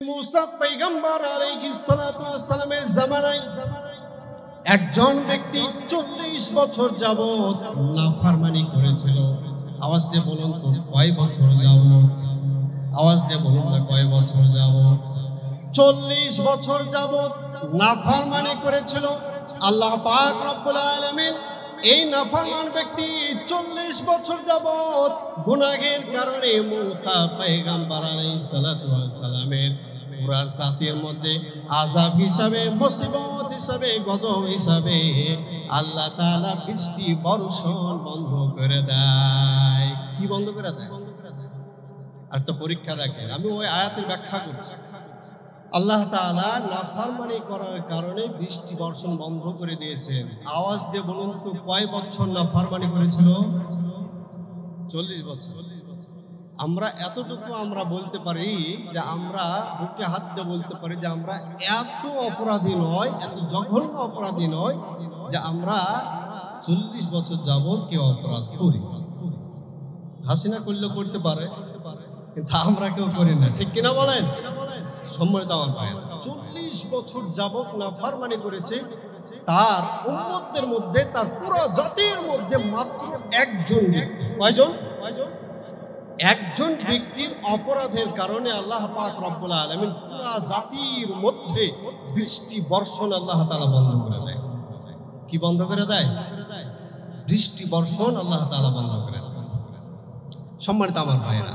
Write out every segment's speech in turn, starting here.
মুসা পয়গম্বর আলাইহিস সালাতু ওয়াস সালামের জামানায় একজন ব্যক্তি 40 বছর যাবত নাফরমানি করেছিল। আওয়াজ দিয়ে বলুন তো কয় বছর যাবত? আওয়াজ দিয়ে বলুন না কয় বছর যাবত? 40 বছর যাবত নাফরমানি করেছিল। আল্লাহ পাক রব্বুল আলামিন এই নাফরমান ব্যক্তি 40 বছর যাবত গুনাহের কারণে মুসা পয়গম্বর আলাইহিস সালাতু ওয়াস সালামের পুরা জাতির মধ্যে আযাব হিসাবে, মুসিবত হিসাবে, গজব হিসাবে আল্লাহ তাআলা বৃষ্টি বর্ষণ বন্ধ করে দেয়। কি বন্ধ করে দেয়? একটা পরীক্ষা দেখেন, আমি ওই আয়াতের ব্যাখ্যা করছি। আল্লাহ তাআলা নাফরমানি করার কারণে বৃষ্টি বর্ষণ বন্ধ করে দিয়েছেন। আওয়াজ দিয়ে বলুন তো কয় বছর নাফরমানি করেছিল? 40 বছর। আমরা এতটুকু আমরা বলতে পারি যে আমরা বুকে হাত দিয়ে বলতে পারি যে আমরা এত অপরাধী নয়, এত জঘন্য অপরাধী নয় যে আমরা 40 বছর যাবত কেউ অপরাধ করি। হাসিনা করলে করতে পারে, কিন্তু আমরা কেউ করি না, ঠিক কিনা বলেন? সম্মানিত আমার ভাই, 40 বছর যাবত নাফরমানি করেছে। তার উম্মতদের মধ্যে, তার পুরো জাতির মধ্যে মাত্র একজন ব্যক্তি। কয়জন? একজন ব্যক্তির অপরাধের কারণে আল্লাহ পাক রব্বুল আলামিন পুরো জাতির মধ্যে বৃষ্টি বর্ষণ আল্লাহ তাআলা বন্ধ করে দেয়। কি বন্ধ করে দেয়? বৃষ্টি বর্ষণ আল্লাহ তাআলা বন্ধ করে দেয়। সম্মানিত আমার ভাইরা,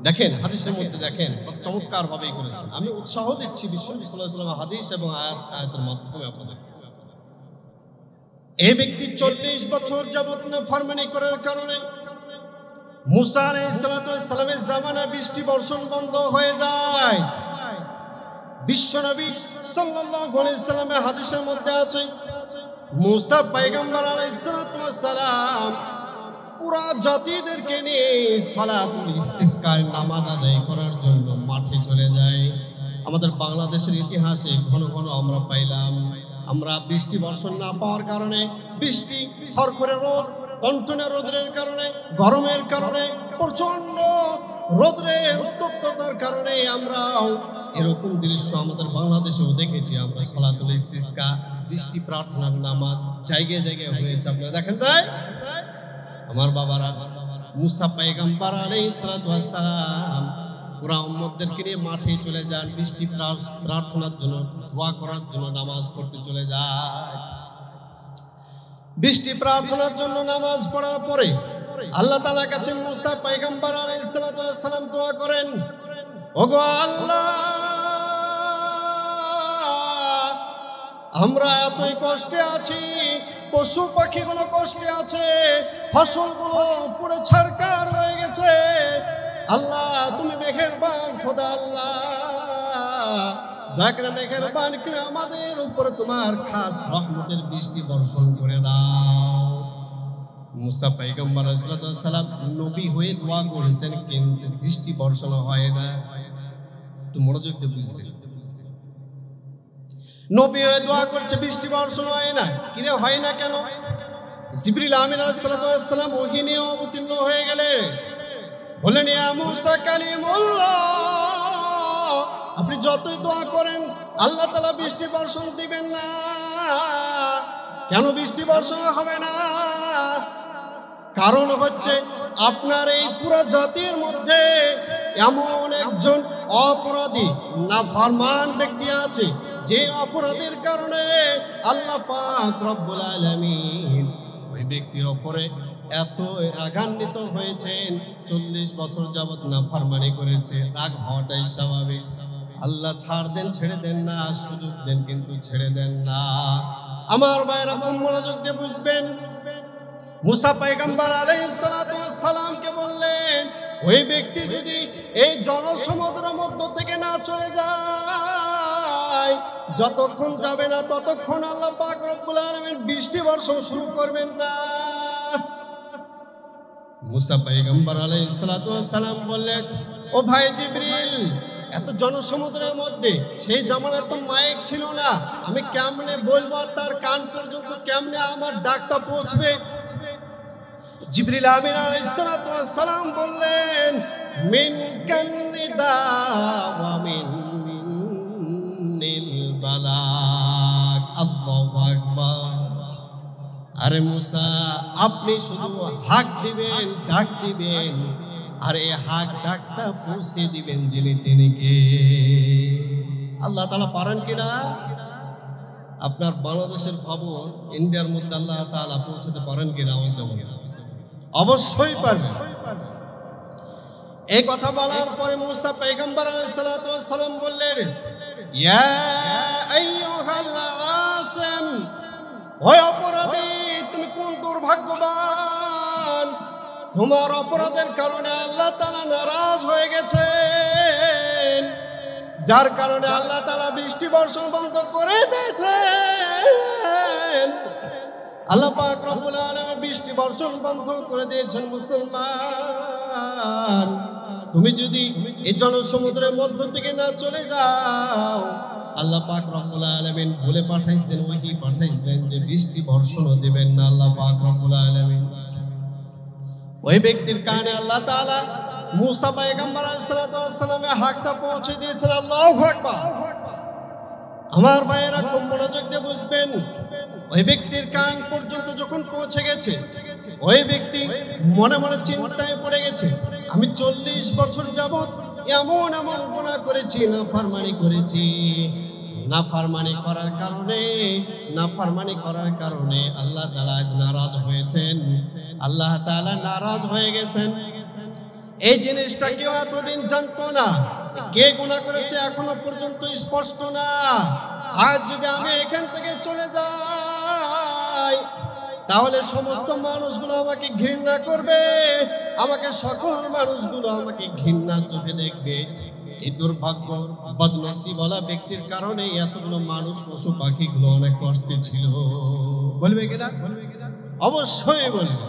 দেখেন হাদিসের মধ্যে দেখেন কত চমৎকার ভাবেই করেছেন। আমি উৎসাহ দিচ্ছি বিশ্বনবী সাল্লাল্লাহু আলাইহি ওয়াসাল্লাম হাদিস এবং আয়াতের মাধ্যমে আপনাদের। এই ব্যক্তি 40 বছর যাবত নাফরমানি করার কারণে মুসা আলাইহিস সালাতু ওয়াস সালামের জামানায় বৃষ্টি বর্ষণ বন্ধ হয়ে যায়। বিশ্বনবী সাল্লাল্লাহু আলাইহি সাল্লামের হাদিসের মধ্যে আছে মুসা পয়গম্বর আলাইহিস সালাতু ওয়াস সালাম পুরা জাতিদেরকে নিয়ে সালাতুল ইস্তিসকার নামাজ আদায় করার জন্য মাঠে চলে যায়। আমাদের বাংলাদেশের ইতিহাসে ঘন ঘন আমরা পাইলাম, আমরা বৃষ্টি বর্ষণ না পাওয়ার কারণে, বৃষ্টি খরখরে রোদ, কনকনে রোদের কারণে, গরমের কারণে, প্রচন্ড রোদের উত্তপ্ততার কারণে আমরা এরকম দৃশ্য আমাদের বাংলাদেশেও দেখেছি। আমরা সালাতুল ইস্তিসকা, বৃষ্টি প্রার্থনার নামাজ জায়গায় জায়গায় হয়েছে, আপনারা দেখেন নাই? আমার বাবারা, মুসা পয়গম্বর আলাইহিস সালাতু ওয়াস সালাম পুরা উম্মতদেরকে নিয়ে মাঠে চলে যান, বৃষ্টি প্রার্থনার জন্য, দোয়া করার জন্য, নামাজ পড়তে চলে যায়। বৃষ্টি প্রার্থনার জন্য নামাজ পড়ার পরে আল্লাহ তাআলার কাছে মুসা পয়গম্বর আলাইহিস সালাতু ওয়াস সালাম দোয়া করেন, ওগো আল্লাহ, আমরা এতই কষ্টে আছি, পশু পাখিগুলো কষ্টে আছে, ফসলগুলো পুরো ছারকার হয়ে গেছে। আল্লাহ তুমি মেহেরবান খোদা, আল্লাহ দয়া করে মেহেরবান করে আমাদের উপরে তোমার খাস রহমতের বৃষ্টি বর্ষণ করে দাও। মুসা পয়গম্বর আলাইহিস সালাম নবী হয়ে দোয়া করেছেন, কিন্তু বৃষ্টি বর্ষণ হয় না। একটু মনোযোগ দিয়ে বুঝবেন, নবী হয়ে দোয়া করছে, বৃষ্টি বর্ষণ হয় না। কিরে হয় না কেন? জিবরিল আমিন আলাইহিস সালাম ওহী নিয়ে অবতীর্ণ হয়ে গেলেন, বললেন ইয়া মুসা কালিমুল্লাহ, আপনি যতই দোয়া করেন আল্লাহ তাআলা বৃষ্টি বর্ষণ দিবেন না। কেন বৃষ্টি বর্ষণ হবে না? কারণ হচ্ছে আপনার এই পুরো জাতির মধ্যে এমন একজন অপরাধী নাফরমান ব্যক্তি আছে, যে অপরাধের কারণে আল্লাহ পাক রব্বুল আলামিন ওই ব্যক্তির উপরে এত রাগান্বিত হয়েছেন। 40 বছর যাবত নাফরমানি করেছে, রাগ হওয়াটাই স্বাভাবিক। আল্লাহ ছাড় দেন, ছেড়ে দেন না, সুযোগ দেন কিন্তু ছেড়ে দেন না। আমার ভাইরা খুব মনোযোগ দিয়ে বুঝবেন, মুসা পয়গম্বর আলাইহিস সালাতু ওয়াস সালামকে বললেন, ওই ব্যক্তি যদি এই জনসমুদ্রের মধ্য থেকে না চলে যায়, যতক্ষণ যাবে না ততক্ষণ আল্লাহ পাক রব্বুল আলামিন বৃষ্টি বর্ষণ শুরু করবেন না। মুসা পয়গম্বর আলাইহিস সালাতু ওয়াস সালাম বললেন, ও ভাই জিবরিল, এত জনসমুদ্রের মধ্যে সেই জামানায় তো মাইক ছিল না, আমি কেমনে বলবো, তার কান পর্যন্ত কেমনে আমার ডাকটা পৌঁছবে? জিবরিল আমিন আলাইহিস সালাতু ওয়াস সালাম বললেন, মিন কান্নিদা ওয়া মিন আরে মুসা, আপনি শুধু হাক দিবেন, ডাক দিবেন, আর এই হাক ডাকটা পৌঁছে দিবেন যিনি তিনি কে? আল্লাহ তাআলা পারেন কিনা? আপনার বাংলাদেশের খবর ইন্ডিয়ার মধ্যে আল্লাহ তাআলা পৌঁছাতে পারেন কিনা? আওয়াজ দেবেন। অবশ্যই পারবেন। এই কথা বলার পরে মুসা পয়গম্বর আলাইহিস সালাতু ওয়াস সালাম বললেন, ইয়া আইয়ুহাল আসিম, ওই অপরাধী, তুমি কোন দুর্ভাগ্যবান, তোমার অপরাধের কারণে আল্লাহ তাআলা নারাজ হয়ে গেছেন, যার কারণে আল্লাহ তাআলা বৃষ্টি বর্ষণ বন্ধ করে দিয়েছেন। আল্লাহ পাক রব্বুল আলামিন বৃষ্টি বর্ষণ বন্ধ করে দিয়েছেন। মুসলমান, তুমি যদি এই জনসমুদ্রের মধ্য থেকে না চলে যাও, আল্লাহ পাক রব্বুল আলামিন বলে পাঠাইছেন, ওহী পাঠাইছেন যে বৃষ্টি বর্ষণও দিবেন না। আল্লাহ পাক রব্বুল আলামিন ওই ব্যক্তির কানে আল্লাহ তাআলা মুসা পয়গম্বর আলাইহিস সালাতু ওয়াস সালামের হাকটা পৌঁছে দিয়েছেন। আল্লাহু আকবার। আমার ভাইয়েরা খুব মনোযোগ দিয়ে বুঝবেন, ওই ব্যক্তির কান পর্যন্ত যখন পৌঁছে গেছে, ওই ব্যক্তি মনে মনে চিন্তায় পড়ে গেছে, আমি 40 বছর যাবত এমন এমন গুনাহ করেছি, নাফরমানি করেছি, নাফরমানি করার কারণে আল্লাহ তাআলা আজ নারাজ হয়েছেন, আল্লাহ তাআলা নারাজ হয়ে গেছেন। এই জিনিসটা কেউ এতদিন জানতো না। কে গুনাহ করেছে এখনো পর্যন্ত স্পষ্ট না। আজ যদি আমি এখান থেকে চলে যাই, তাহলে সমস্ত মানুষগুলো আমাকে ঘৃণা করবে, আমাকে সকল মানুষগুলো আমাকে ঘৃণা চোখে দেখবে। এই দুর্ভাগ্য বদনসিবওয়ালা ব্যক্তির কারণে এতগুলো মানুষ, পশু পাখিগুলো অনেক কষ্টে ছিল। বলবে কিনা? অবশ্যই বলবে।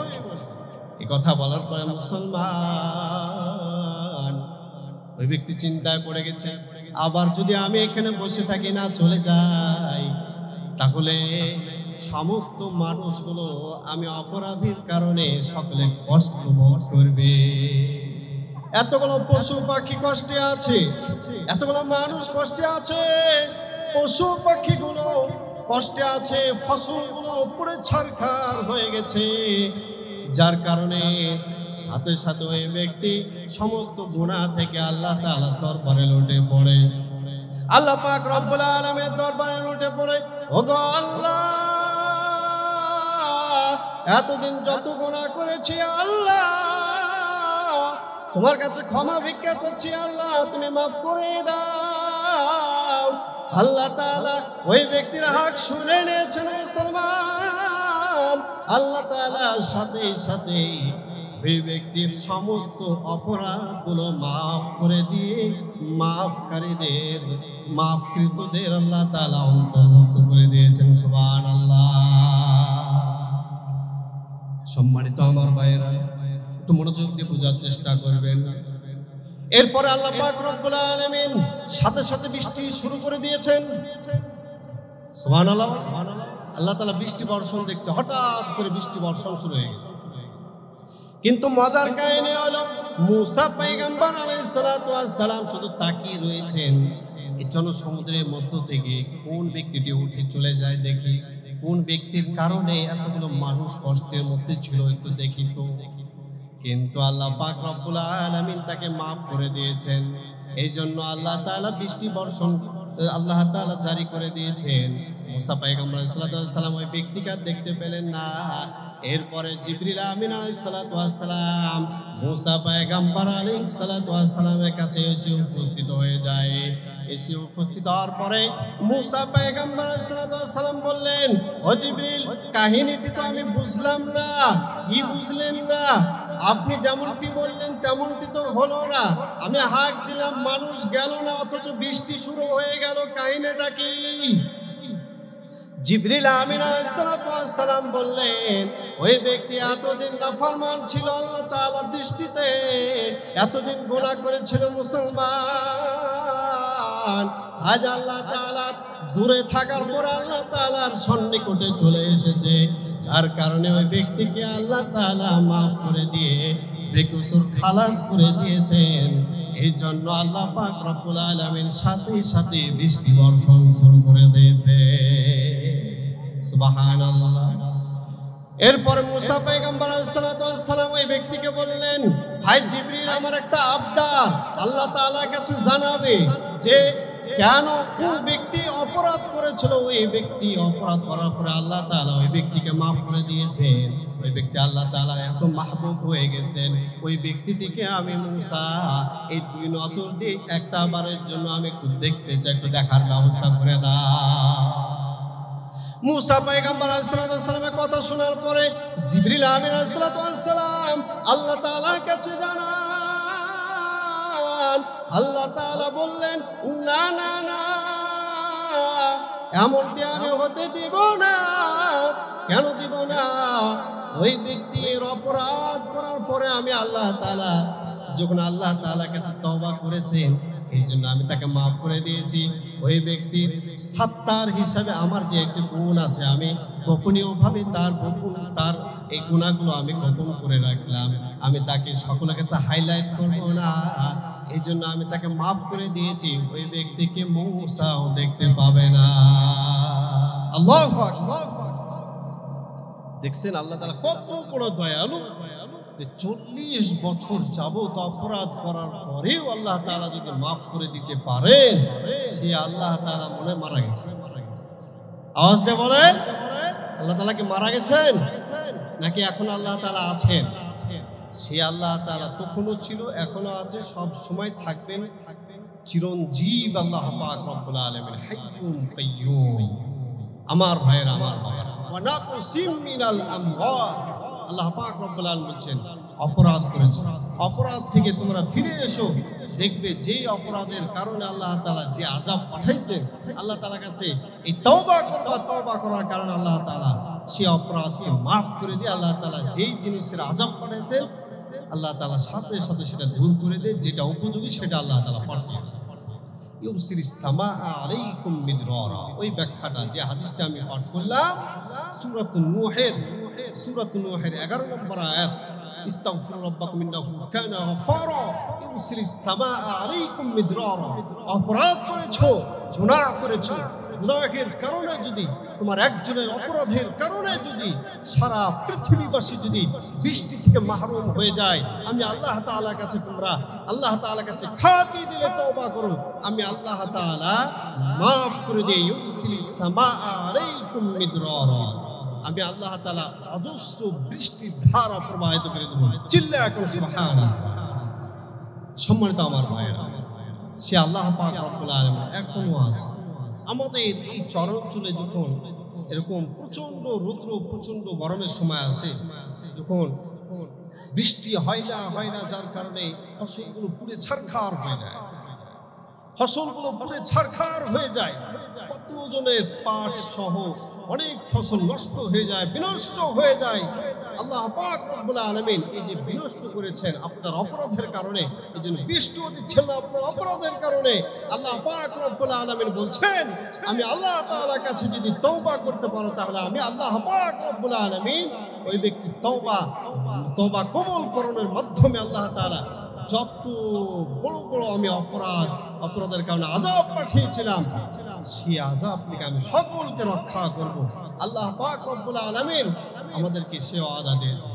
এই কথা বলার পরে মুসলমান, ওই ব্যক্তি চিন্তায় পড়ে গেছে, আবার যদি আমি এখানে বসে থাকি, না চলে যাই, তাহলে সমস্ত মানুষগুলো আমি অপরাধীর কারণে সকলে কষ্ট ভোগ করবে। এতগুলো পশু পাখি কষ্টে আছে, এতগুলো মানুষ কষ্টে আছে, পশু পাখিগুলো কষ্টে আছে, ফসলগুলো পুরো ছারখার হয়ে গেছে, যার কারণে সাথে সাথে ওই ব্যক্তি সমস্ত গুনাহ থেকে আল্লাহ তাআলার দরবারে লুটে পড়ে। আল্লাহ পাক রব্বুল আলামিনের দরবারে লুটে পড়ে, ওগো আল্লাহ, এতদিন যত গুনাহ করেছি আল্লাহ, তোমার কাছে ক্ষমা ভিক্ষা চাচ্ছি, আল্লাহ তুমি মাফ করে দাও। আল্লাহ তাআলা ওই ব্যক্তির হাক শুনে নিয়েছেন। মুসলমান, আল্লাহ তাআলা সাথে সাথে ওই ব্যক্তির সমস্ত অপরাধগুলো মাফ করে দিয়ে মাফকারীদের, মাফকৃতদের আল্লাহ তাআলা অন্তর্ভুক্ত করে দিয়েছেন। সুবহানাল্লাহ। সম্মানিত আমার ভাইয়েরা, একটু মনোযোগ দিয়ে বোঝার চেষ্টা করবেন। এরপরে আল্লাহ পাক রব্বুল আলামিন সাথে সাথে বৃষ্টি শুরু করে দিয়েছেন। সুবহানাল্লাহ। আল্লাহ তাআলা বৃষ্টি বর্ষণ দেখছে, হঠাৎ করে বৃষ্টি বর্ষণ শুরু হয়ে গেল। কিন্তু মজার কাহিনী হলো, মুসা পয়গম্বর আলাইহিস সালাতু ওয়াস সালাম শুধু তাকিয়ে রয়েছেন, এই জনসমুদ্রের মধ্য থেকে কোন ব্যক্তিটি উঠে চলে যায়, দেখি কোন ব্যক্তির কারণে এতগুলো মানুষ কষ্টের মধ্যে ছিল, একটু দেখি তো। কিন্তু আল্লাহ পাক রব্বুল আলামিন তাকে মাফ করে দিয়েছেন। এই জন্য আল্লাহ তাআলা বৃষ্টি বর্ষণ আল্লাহ তাআলা জারি করে দিয়েছেন। মুসা পয়গম্বর আলাইহিস সালাতু ওয়াস সালাম ওই ব্যক্তিকে দেখতে পেলেন না। এরপরে জিবরিল আমিন আলাইহিস সালাতু ওয়াস সালাম মুসা পয়গম্বর আলাইহিস সালাতু ওয়াস সালামের কাছে এসে উপস্থিত হয়ে যায়। এসে উপস্থিত হওয়ার পরে মুসা পয়গম্বর আলাইহিস সালাতু ওয়াস সালাম বললেন, ও জিবরিল, কাহিনীটি তো আমি বুঝলাম না। কি বুঝলেন না? আপনি যেমনটি বললেন তেমনটি তো হলো না। আমি হাক দিলাম, মানুষ গেল না, অথচ বৃষ্টি শুরু হয়ে গেল। কাহিনীটা কি? জিবরিল আমিন আলাইহিস সালাতু ওয়াস সালাম বললেন, ওই ব্যক্তি এতদিন নাফরমান ছিল আল্লাহ তাআলার দৃষ্টিতে, এতদিন গুনাহ করেছিল। মুসলমান, আজ আল্লাহ তাআলা দূরে থাকার পর আল্লাহ তাআলার সন্নিকটে চলে এসেছে, যার কারণে ওই ব্যক্তিকে আল্লাহ তাআলা মাফ করে দিয়ে বেকসুর খালাস করে দিয়েছেন। এই জন্য আল্লাহ পাক রব্বুল আলামিন সাথে সাথে বৃষ্টি বর্ষণ শুরু করে দিয়েছে। সুবহানাল্লাহ। এরপরে মুসা পয়গম্বর আলাইহিস সালাম ওই ব্যক্তিকে বললেন, ভাই জিবরিল, আমার একটা আবদার আল্লাহ তাআলার কাছে জানাবে যে কেন কোন ব্যক্তি অপরাধ করেছিল। ওই ব্যক্তি অপরাধ করার পরে আল্লাহ তাআলা ওই ব্যক্তিকে মাফ করে দিয়েছেন। ওই ব্যক্তি আল্লাহ তাআলার এত মাহবুব হয়ে গেছেন, ওই ব্যক্তিটিকে আমি মুসা এই দুই নজর দিয়ে একটা বারের জন্য আমি একটু দেখতে চাই, একটু দেখার ব্যবস্থা করে দাও। মুসা পয়গম্বর আলাইহিস সালামের কথা শোনার পরে জিবরিল আমিন আলাইহিস সালাম আল্লাহ তাআলার কাছে জানান। আল্লাহ তাআলা বললেন, না না না, এমনটি আমি হতে দিব না। কেন দিব না? ওই ব্যক্তির অপরাধ করার পরে আমি আল্লাহ তাআলা, যখন আল্লাহ তাআলার কাছে তওবা করেছেন, এই জন্য আমি তাকে মাফ করে দিয়েছি। ওই ব্যক্তির সাত্তার হিসাবে আমার যে একটি গুণ আছে, আমি গোপনীয়ভাবে তার এই গুণাগুলো আমি গোপন করে রাখলাম। আমি তাকে সকলের কাছে হাইলাইট করব না, এই জন্য আমি তাকে মাফ করে দিয়েছি। ওই ব্যক্তিকে মুসাও দেখতে পাবে না। আল্লাহু আকবার। দেখছেন আল্লাহ তাআলা কত বড় দয়ালু। 40 বছর যাবত অপরাধ করার পরেও আল্লাহ তাআলা যদি মাফ করে দিতে পারেন, সে আল্লাহ তাআলা মনে মারা গেছে। আওয়াজ দিয়ে বলেন, আল্লাহ তাআলা কি মারা গেছেন নাকি এখন আল্লাহ তাআলা আছেন? সে আল্লাহ তাআলা তখনও ছিল, এখনো আছে, সব সময় থাকবেন, চিরঞ্জীব আল্লাহ পাক রব্বুল আলামিন, হাইয়ুম কাইয়্যুম। আমার ভাইয়েরা, আমার বাবারা, ওয়া নাকুসিম মিনাল আমওয়াত। আল্লাহ পাক রব্বুল আলামিন বলছেন, অপরাধ করেছো, অপরাধ থেকে তোমরা ফিরে এসো। দেখবে যেই অপরাধের কারণে আল্লাহ তাআলা যে আযাব পাঠাইছেন, আল্লাহ তাআলার কাছে এই তওবা করবা, তওবা করার কারণে আল্লাহ তাআলা সেই অপরাধকে মাফ করে দিয়ে আল্লাহ তাআলা যেই জিনিসের আযাব পাঠাইছেন, আল্লাহ তাআলা সাথে সাথে সেটা দূর করে দেয়। যেটা উপযোগী সেটা আল্লাহ তাআলা পাঠিয়ে দেয়। ইউরসিলিস সামাআ আলাইকুম মিদরারা। ওই ব্যাখ্যাটা, যে হাদিসটা আমি পাঠ করলাম, সূরাত নূহের 11 নম্বর আয়াত, ইস্তাগফিরু রাব্বাকুম ইন্নাহু কানা গফারা ইউরসিলিস সামাআ আলাইকুম মিদরারা। অপরাধ করেছো, গুনাহ করেছো, গুনাহের কারণে যদি, তোমার একজনের অপরাধের কারণে যদি সারা পৃথিবীবাসী যদি বৃষ্টি থেকে মাহরুম হয়ে যায়, আমি আল্লাহ তাআলার কাছে, তোমরা আল্লাহ তাআলার কাছে খাঁটি দিলে তওবা করো, আমি আল্লাহ তাআলা মাফ করে দিই। ইউরসিলিস সামাআ আলাইকুম মিদরারা। আমি আল্লাহ তাআলা অজস্র বৃষ্টির ধারা প্রবাহিত করে দেব। চিল্লায়া এখন সুবহানাল্লাহ। সম্মানিত আমার ভাইয়েরা, সে আল্লাহ পাক রব্বুল আলামিন এখনো আছে। আমাদের এই চরাঞ্চলে যখন এরকম প্রচন্ড রৌদ্র, প্রচন্ড গরমের সময় আসে, যখন বৃষ্টি হয় না, যার কারণে ফসলগুলো পুড়ে ছারখার হয়ে যায়, কতজনের পাট সহ অনেক ফসল নষ্ট হয়ে যায়, বিনষ্ট হয়ে যায়। আল্লাহ পাক রব্বুল আলামিন এই যে বিনষ্ট করেছেন আপনার অপরাধের কারণে, এই জন্য বৃষ্টি দিচ্ছেন না আপনার অপরাধের কারণে। আল্লাহ পাক রব্বুল আলামিন বলছেন, আমি আল্লাহ তাআলার কাছে যদি তওবা করতে পারো, তাহলে আমি আল্লাহ পাক রব্বুল আলামিন ওই ব্যক্তির তওবা কবুল করণের মাধ্যমে আল্লাহ তাআলা যত বড় বড় আমি অপরাধের কারণে আযাব পাঠিয়েছিলাম, সেই আযাব থেকে আমি সকলকে রক্ষা করব। আল্লাহ পাক রব্বুল আলামিন আমাদেরকে সে ওয়াদা দিয়েছেন।